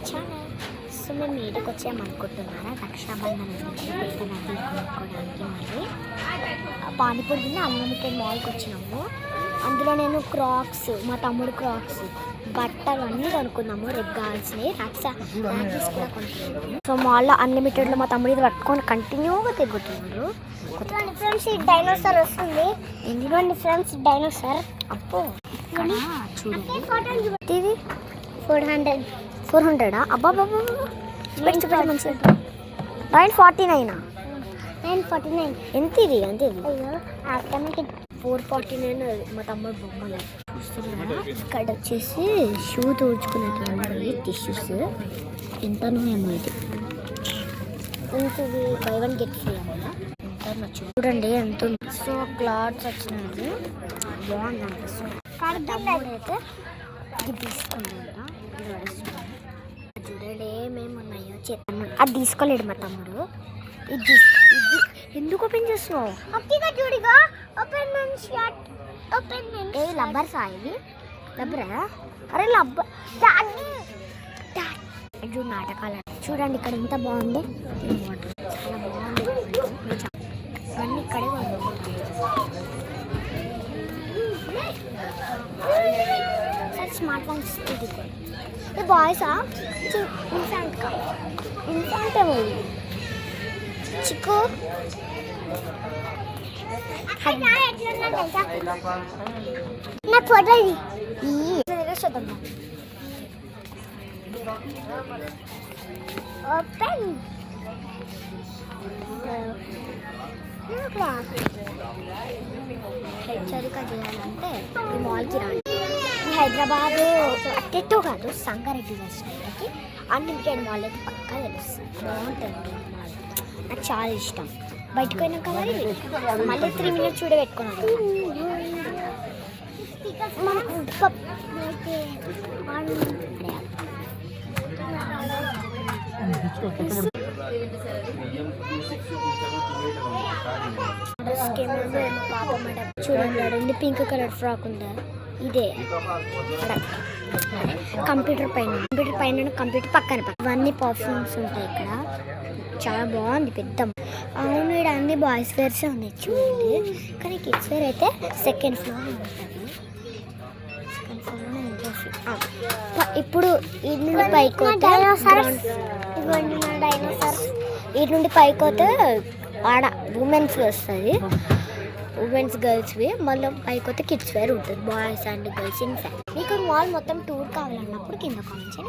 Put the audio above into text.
Channel. So మేము మీటికి వచ్చామనుకుంటున్నారా రక్షాబంధన్ కొనుక్కోవడానికి. మళ్ళీ పానీపూరి కింద అన్లిమిటెడ్ మాల్కి వచ్చినాము. అందులో నేను క్రాక్స్, మా తమ్ముడు క్రాక్స్, బట్టలు అన్నీ కొనుక్కున్నాము. రేపు కావాల్సినవి ర్యాక్స్ కూడా కొనుక్కున్నాము. సో మాల్లో అన్లిమిటెడ్లో మా తమ్ముడు ఇది పట్టుకొని కంటిన్యూగా తిరుగుతున్నాడు. ఫ్రెండ్స్ ఈ డైనోసార్ వస్తుంది. ఎందుకండి ఫ్రెండ్స్ డైనోసార్ అప్పు చూడండి. ఇది 400 అబ్బా బాబా మంచిగా 949 ఎంత ఇది అంతే. ఆటోమేటిక్ 449 మా తమ్ముడు బొమ్మలు చూస్తున్నారా. ఇక్కడ వచ్చేసి షూ తోడుచుకునేటువంటి టిష్యూస్ ఎంతనో ఏమో ఇది ఇంటిది బై 1 గెట్ ఫ్రీ అన్నమాట. ఎంత నచ్చు చూడండి ఎంత. సో క్లాత్స్ వచ్చినది బాగుంది అనిపిస్తుంది. అయితే ఇది తీసుకుంటా. చూడండి ఏమేమి ఉన్నాయో చెప్పాను. అది తీసుకోలేడు మా తమ్ముడు. ఇది ఎందుకు ఓపెన్ చేస్తున్నావు? ఏ లబ్బర్ సాయి లబ్బరా? అరే లబ్బర్ చూడు నాటకాలు. చూడండి ఇక్కడ ఎంత బాగుంది. చాలా బాగుంది. అన్నీ ఇక్కడే స్మార్ట్ ఫోన్స్. ఇది బాయ్సా? ఇన్ఫాంట్ కా? ఇన్ఫాంట్ ఏమో చిక్కు. నా ఫోటో ఓపెన్ హెచ్చరిక చేయాలంటే ఈ మాల్కి రాండి. హైదరాబాద్ అట్టెట్టో కాదు సంగారెడ్డి వచ్చినకి అన్లిమిటెడ్ మాల్ అయితే పక్కా తెలుస్తుంది. బాగుంటుంది మాల్. నాకు చాలా ఇష్టం. బయటకు పోయినాక మళ్ళీ 3 minutes చూడ పెట్టుకున్నాను. పాప మేడం చూడండి పింక్ కలర్ ఫ్రాక్ ఉందా? ఇదే కంప్యూటర్ పైన కంప్యూటర్ పక్కన ఇవన్నీ పర్ఫ్యూమ్స్ ఉంటాయి ఇక్కడ. చాలా బాగుంది పెద్ద. అవును ఇక్కడ అన్ని బాయ్స్ వేర్స్ ఉన్నాయి చూడండి. కానీ కిడ్స్ వేర్ అయితే సెకండ్ ఫ్లోర్ ఉంటుంది. ఇప్పుడు ఇటు నుండి పైకి ఇటు నుండి పైకి పోతే ఆడ ఉమెన్స్ వస్తుంది. ఉమెన్స్ గర్ల్స్వి. మళ్ళీ పైకి వస్తే కిడ్స్ వేర్ ఉంటుంది. Boys and girls in fact. మీకు మాల్ మొత్తం టూర్ కావాలన్నప్పుడు కింద కామెంట్స్